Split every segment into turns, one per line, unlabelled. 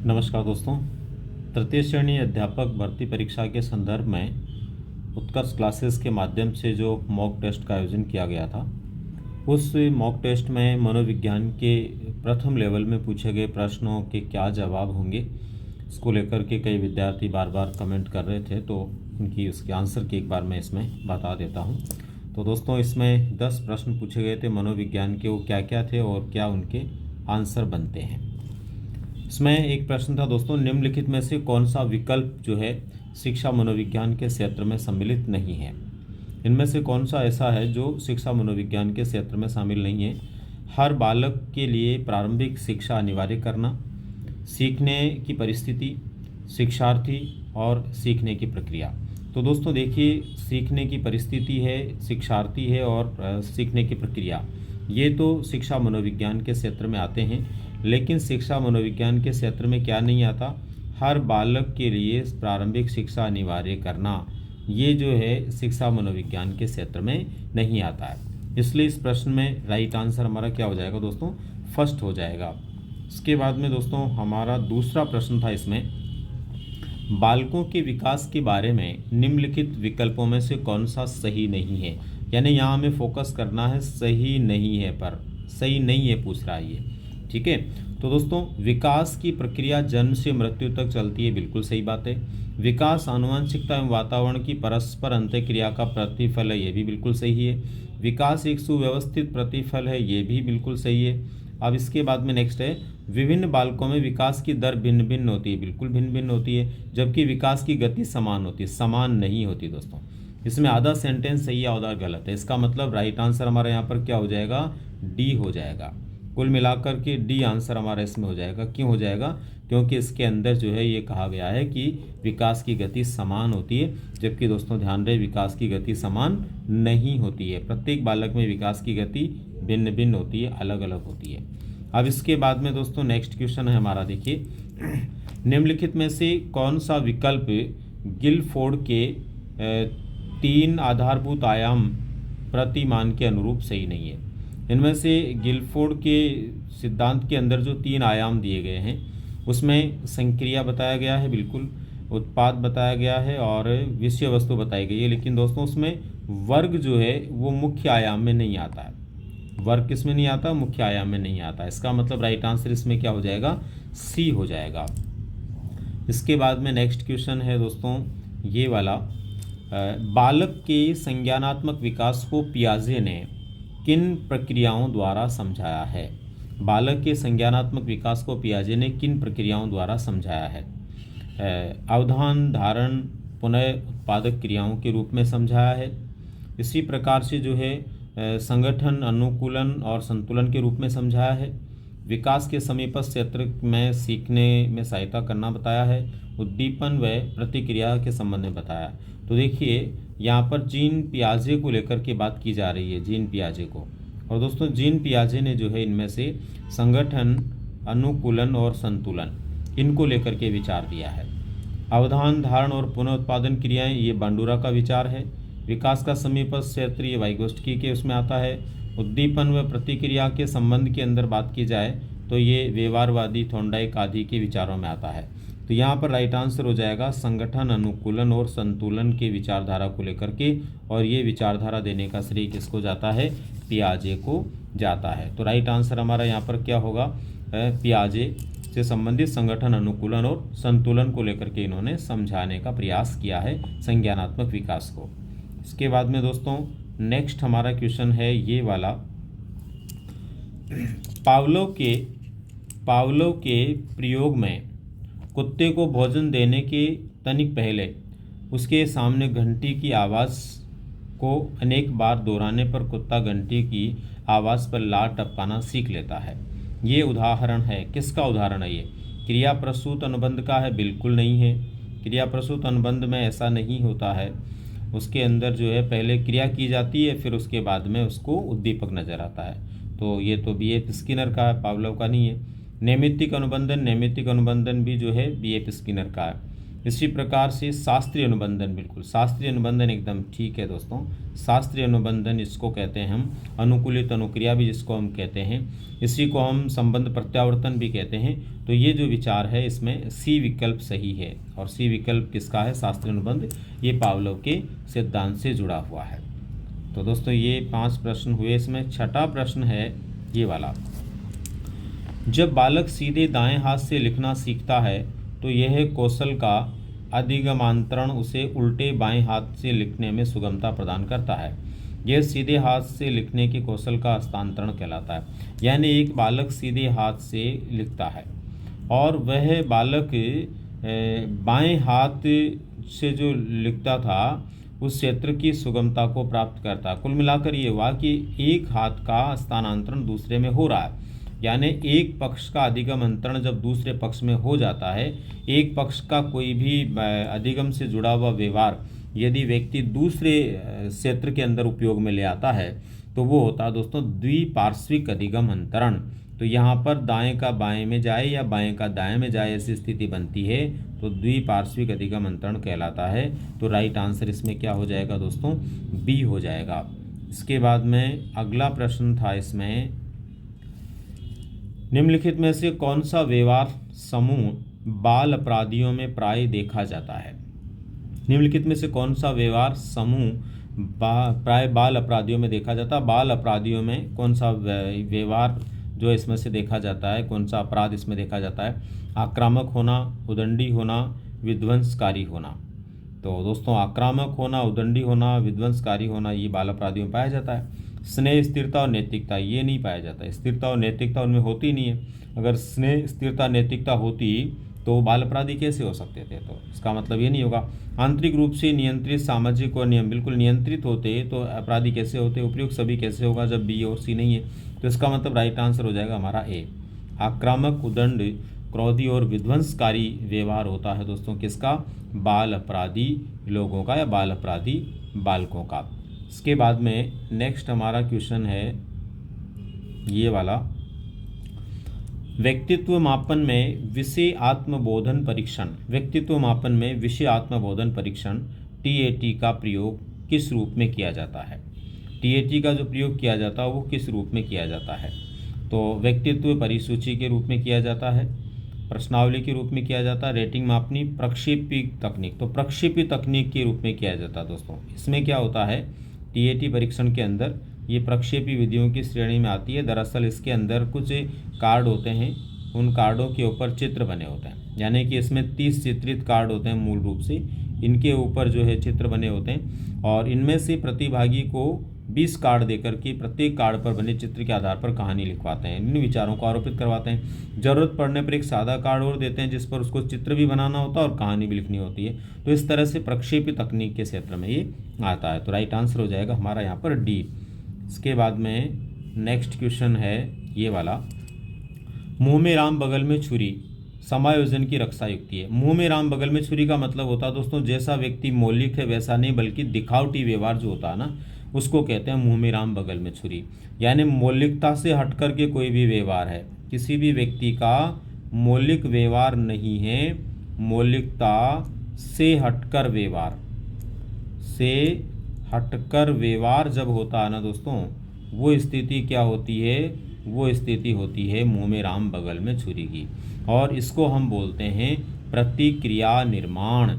नमस्कार दोस्तों। तृतीय श्रेणी अध्यापक भर्ती परीक्षा के संदर्भ में उत्कर्ष क्लासेस के माध्यम से जो मॉक टेस्ट का आयोजन किया गया था, उस मॉक टेस्ट में मनोविज्ञान के प्रथम लेवल में पूछे गए प्रश्नों के क्या जवाब होंगे, इसको लेकर के कई विद्यार्थी बार बार कमेंट कर रहे थे, तो उनकी उसके आंसर की एक बार मैं इसमें बता देता हूँ। तो दोस्तों, इसमें 10 प्रश्न पूछे गए थे मनोविज्ञान के, वो क्या क्या थे और क्या उनके आंसर बनते हैं। इसमें एक प्रश्न था दोस्तों, निम्नलिखित में से कौन सा विकल्प जो है शिक्षा मनोविज्ञान के क्षेत्र में सम्मिलित नहीं है। इनमें से कौन सा ऐसा है जो शिक्षा मनोविज्ञान के क्षेत्र में शामिल नहीं है। हर बालक के लिए प्रारंभिक शिक्षा अनिवार्य करना, सीखने की परिस्थिति, शिक्षार्थी और सीखने की प्रक्रिया। तो दोस्तों देखिए, सीखने की परिस्थिति है, शिक्षार्थी है और सीखने की प्रक्रिया, ये तो शिक्षा मनोविज्ञान के क्षेत्र में आते हैं। लेकिन शिक्षा मनोविज्ञान के क्षेत्र में क्या नहीं आता, हर बालक के लिए प्रारंभिक शिक्षा अनिवार्य करना, ये जो है शिक्षा मनोविज्ञान के क्षेत्र में नहीं आता है। इसलिए इस प्रश्न में राइट आंसर हमारा क्या हो जाएगा दोस्तों, फर्स्ट हो जाएगा। इसके बाद में दोस्तों हमारा दूसरा प्रश्न था, इसमें बालकों के विकास के बारे में निम्नलिखित विकल्पों में से कौन सा सही नहीं है। यानी यहाँ हमें फोकस करना है सही नहीं है पर, सही नहीं है पूछ रहा है ये, ठीक है। तो दोस्तों, विकास की प्रक्रिया जन्म से मृत्यु तक चलती है, बिल्कुल सही बात है। विकास आनुवंशिकता एवं वातावरण की परस्पर अंतःक्रिया का प्रतिफल है, ये भी बिल्कुल सही है। विकास एक सुव्यवस्थित प्रतिफल है, ये भी बिल्कुल सही है। अब इसके बाद में नेक्स्ट है, विभिन्न बालकों में विकास की दर भिन्न भिन्न होती है, बिल्कुल भिन्न भिन्न होती है, जबकि विकास की गति समान होती है। समान नहीं होती दोस्तों। इसमें आधा सेंटेंस सही है, आधा गलत है। इसका मतलब राइट आंसर हमारा यहाँ पर क्या हो जाएगा, डी हो जाएगा। कुल मिलाकर के डी आंसर हमारा इसमें हो जाएगा। क्यों हो जाएगा, क्योंकि इसके अंदर जो है ये कहा गया है कि विकास की गति समान होती है, जबकि दोस्तों ध्यान रहे विकास की गति समान नहीं होती है। प्रत्येक बालक में विकास की गति भिन्न भिन्न होती है, अलग अलग होती है। अब इसके बाद में दोस्तों नेक्स्ट क्वेश्चन है हमारा, देखिए निम्नलिखित में से कौन सा विकल्प गिलफोर्ड के 3 आधारभूत आयाम प्रतिमान के अनुरूप सही नहीं है। इनमें से गिलफोर्ड के सिद्धांत के अंदर जो 3 आयाम दिए गए हैं, उसमें संक्रिया बताया गया है, बिल्कुल उत्पाद बताया गया है और विषय वस्तु बताई गई है। लेकिन दोस्तों उसमें वर्ग जो है वो मुख्य आयाम में नहीं आता है। वर्ग किस में नहीं आता, मुख्य आयाम में नहीं आता। इसका मतलब राइट आंसर इसमें क्या हो जाएगा, सी हो जाएगा। इसके बाद में नेक्स्ट क्वेश्चन है दोस्तों ये वाला, बालक के संज्ञानात्मक विकास को पियाजे ने किन प्रक्रियाओं द्वारा समझाया है। बालक के संज्ञानात्मक विकास को पियाजे ने किन प्रक्रियाओं द्वारा समझाया है। अवधान, धारण, पुनः उत्पादक क्रियाओं के रूप में समझाया है। इसी प्रकार से जो है संगठन, अनुकूलन और संतुलन के रूप में समझाया है। विकास के समीपस्थ क्षेत्र में सीखने में सहायता करना बताया है। उद्दीपन व प्रतिक्रिया के संबंध में बताया। तो देखिए यहाँ पर जीन पियाजे को लेकर के बात की जा रही है, जीन पियाजे को। और दोस्तों जीन पियाजे ने जो है इनमें से संगठन, अनुकूलन और संतुलन, इनको लेकर के विचार दिया है। अवधान, धारण और पुनः उत्पादन क्रियाएं, ये बांडुरा का विचार है। विकास का समीपस्थ क्षेत्र, ये वाइगोस्टकी के उसमें आता है। उद्दीपन व प्रतिक्रिया के संबंध के अंदर बात की जाए तो ये व्यवहारवादी, थॉर्नडाइक आदि के विचारों में आता है। तो यहाँ पर राइट आंसर हो जाएगा संगठन, अनुकूलन और संतुलन के विचारधारा को लेकर के, और ये विचारधारा देने का श्रेय किसको जाता है, पियाजे को जाता है। तो राइट आंसर हमारा यहाँ पर क्या होगा, पियाजे से संबंधित संगठन, अनुकूलन और संतुलन को लेकर के इन्होंने समझाने का प्रयास किया है संज्ञानात्मक विकास को। इसके बाद में दोस्तों नेक्स्ट हमारा क्वेश्चन है ये वाला, पावलोव के प्रयोग में कुत्ते को भोजन देने के तनिक पहले उसके सामने घंटी की आवाज़ को अनेक बार दोहराने पर कुत्ता घंटी की आवाज़ पर लार टपकाना सीख लेता है। ये उदाहरण है, किसका उदाहरण है ये, क्रिया प्रसूत अनुबंध का है, बिल्कुल नहीं है। क्रिया प्रसूत अनुबंध में ऐसा नहीं होता है। उसके अंदर जो है पहले क्रिया की जाती है, फिर उसके बाद में उसको उद्दीपक नज़र आता है। तो ये तो B.F. स्किनर का है, पावलोव का नहीं है। नैमित्तिक अनुबंधन भी जो है B.F. स्किनर का है। इसी प्रकार से शास्त्रीय अनुबंधन, बिल्कुल शास्त्रीय अनुबंधन एकदम ठीक है दोस्तों। शास्त्रीय अनुबंधन इसको कहते हैं हम, अनुकूलित अनुक्रिया भी जिसको हम कहते हैं, इसी को हम संबंध प्रत्यावर्तन भी कहते हैं। तो ये जो विचार है इसमें सी विकल्प सही है। और सी विकल्प किसका है? शास्त्रीय अनुबंध। ये पावलोव के सिद्धांत से जुड़ा हुआ है। तो दोस्तों ये 5 प्रश्न हुए। इसमें छठा प्रश्न है ये वाला, जब बालक सीधे दाएं हाथ से लिखना सीखता है तो यह कौशल का अधिगमांतरण उसे उल्टे बाएं हाथ से लिखने में सुगमता प्रदान करता है। यह सीधे हाथ से लिखने के कौशल का हस्तांतरण कहलाता है। यानी एक बालक सीधे हाथ से लिखता है और वह बालक बाएं हाथ से जो लिखता था उस क्षेत्र की सुगमता को प्राप्त करता है। कुल मिलाकर ये हुआ कि एक हाथ का स्थानांतरण दूसरे में हो रहा है। यानी एक पक्ष का अधिगम अंतरण जब दूसरे पक्ष में हो जाता है, एक पक्ष का कोई भी अधिगम से जुड़ा हुआ व्यवहार यदि व्यक्ति दूसरे क्षेत्र के अंदर उपयोग में ले आता है तो वो होता है दोस्तों द्विपार्श्विक अधिगम अंतरण। तो यहाँ पर दाएं का बाएं में जाए या बाएं का दाएं में जाए ऐसी स्थिति बनती है तो द्विपार्श्विक अधिगम अंतरण कहलाता है। तो राइट आंसर इसमें क्या हो जाएगा दोस्तों? बी हो जाएगा। इसके बाद में अगला प्रश्न था इसमें, निम्नलिखित में से कौन सा व्यवहार समूह बाल अपराधियों में प्राय देखा जाता है? निम्नलिखित में से कौन सा व्यवहार समूह प्राय बाल अपराधियों में देखा जाता है? बाल अपराधियों में कौन सा व्यवहार जो इसमें से देखा जाता है, कौन सा अपराध इसमें देखा जाता है? आक्रामक होना, उदंडी होना, विध्वंसकारी होना। तो दोस्तों आक्रामक होना, उदंडी होना, विध्वंसकारी होना ये बाल अपराधियों में पाया जाता है। स्नेह, स्थिरता और नैतिकता ये नहीं पाया जाता। स्थिरता और नैतिकता उनमें होती नहीं है। अगर स्नेह, स्थिरता, नैतिकता होती तो बाल अपराधी कैसे हो सकते थे? तो इसका मतलब ये नहीं होगा। आंतरिक रूप से नियंत्रित, सामाजिक और नियम बिल्कुल नियंत्रित होते तो अपराधी कैसे होते? उपयुक्त सभी कैसे होगा जब बी और सी नहीं है? तो इसका मतलब राइट आंसर हो जाएगा हमारा ए। आक्रामक, उदंड, क्रोधी और विध्वंसकारी व्यवहार होता है दोस्तों किसका? बाल अपराधी लोगों का या बाल अपराधी बालकों का। इसके बाद में नेक्स्ट हमारा क्वेश्चन है ये वाला, व्यक्तित्व मापन में विषय आत्मबोधन परीक्षण। व्यक्तित्व मापन में विषय आत्मबोधन परीक्षण TAT का प्रयोग किस रूप में किया जाता है? TAT का जो प्रयोग किया जाता है वो किस रूप में किया जाता है? तो व्यक्तित्व परिसूची के रूप में किया जाता है, प्रश्नावली के रूप में किया जाता है, रेटिंग मापनी, प्रक्षेपी तकनीक। तो प्रक्षेपी तकनीक के रूप में किया जाता है दोस्तों। इसमें क्या होता है, TAT परीक्षण के अंदर ये प्रक्षेपी विधियों की श्रेणी में आती है। दरअसल इसके अंदर कुछ कार्ड होते हैं, उन कार्डों के ऊपर चित्र बने होते हैं। यानी कि इसमें 30 चित्रित कार्ड होते हैं मूल रूप से, इनके ऊपर जो है चित्र बने होते हैं और इनमें से प्रतिभागी को 20 कार्ड देकर के प्रत्येक कार्ड पर बने चित्र के आधार पर कहानी लिखवाते हैं, इन विचारों को आरोपित करवाते हैं। ज़रूरत पड़ने पर एक सादा कार्ड और देते हैं जिस पर उसको चित्र भी बनाना होता है और कहानी भी लिखनी होती है। तो इस तरह से प्रक्षेपी तकनीक के क्षेत्र में ये आता है। तो राइट आंसर हो जाएगा हमारा यहाँ पर डी। इसके बाद में नेक्स्ट क्वेश्चन है ये वाला, मुंह में राम बगल में छुरी समायोजन की रक्षा युक्ति है। मुंह में राम बगल में छुरी का मतलब होता है दोस्तों जैसा व्यक्ति मौलिक है वैसा नहीं बल्कि दिखावटी व्यवहार जो होता है ना उसको कहते हैं मुंह में राम बगल में छुरी। यानी मौलिकता से हट कर के कोई भी व्यवहार है, किसी भी व्यक्ति का मौलिक व्यवहार नहीं है, मौलिकता से हटकर व्यवहार जब होता है ना दोस्तों वो स्थिति क्या होती है? वो स्थिति होती है मुंह में राम बगल में छुरी की। और इसको हम बोलते हैं प्रतिक्रिया निर्माण।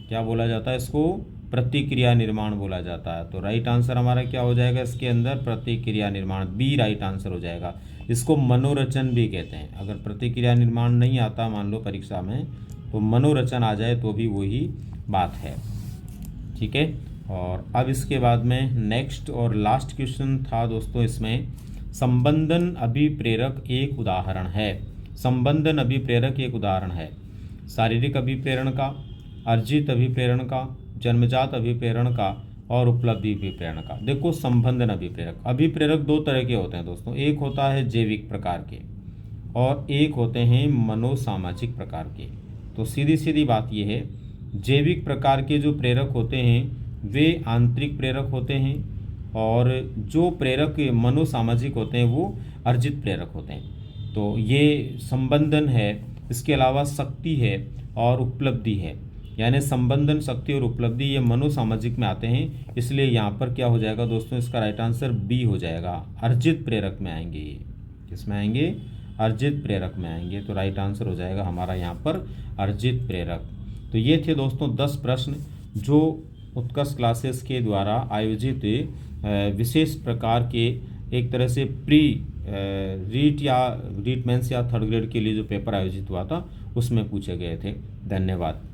क्या बोला जाता है इसको? प्रतिक्रिया निर्माण बोला जाता है। तो राइट आंसर हमारा क्या हो जाएगा इसके अंदर? प्रतिक्रिया निर्माण, बी राइट आंसर हो जाएगा। इसको मनोरचन भी कहते हैं। अगर प्रतिक्रिया निर्माण नहीं आता मान लो परीक्षा में तो मनोरचन आ जाए तो भी वही बात है। ठीक है। और अब इसके बाद में नेक्स्ट और लास्ट क्वेश्चन था दोस्तों, इसमें संबंधन अभिप्रेरक एक उदाहरण है। संबंधन अभिप्रेरक एक उदाहरण है शारीरिक अभिप्रेरण का, अर्जित अभिप्रेरण का, जन्मजात अभिप्रेरण का और उपलब्धि अभिप्रेरण का। देखो संबंधन अभिप्रेरक दो तरह के होते हैं दोस्तों, एक होता है जैविक प्रकार के और एक होते हैं मनोसामाजिक प्रकार के। तो सीधी सीधी बात यह है, जैविक प्रकार के जो प्रेरक होते हैं वे आंतरिक प्रेरक होते हैं और जो प्रेरक मनोसामाजिक होते हैं वो अर्जित प्रेरक होते हैं। तो ये संबंधन है, इसके अलावा शक्ति है और उपलब्धि है। यानी संबंधन, शक्ति और उपलब्धि ये मनोसामाजिक में आते हैं, इसलिए यहाँ पर क्या हो जाएगा दोस्तों, इसका राइट आंसर बी हो जाएगा। अर्जित प्रेरक में आएंगे ये, किसमें आएंगे, अर्जित प्रेरक में आएंगे। तो राइट आंसर हो जाएगा हमारा यहाँ पर अर्जित प्रेरक। तो ये थे दोस्तों 10 प्रश्न जो उत्कर्ष क्लासेस के द्वारा आयोजित विशेष प्रकार के एक तरह से प्री रीट या रीट मेंस या थर्ड ग्रेड के लिए जो पेपर आयोजित हुआ था उसमें पूछे गए थे। धन्यवाद।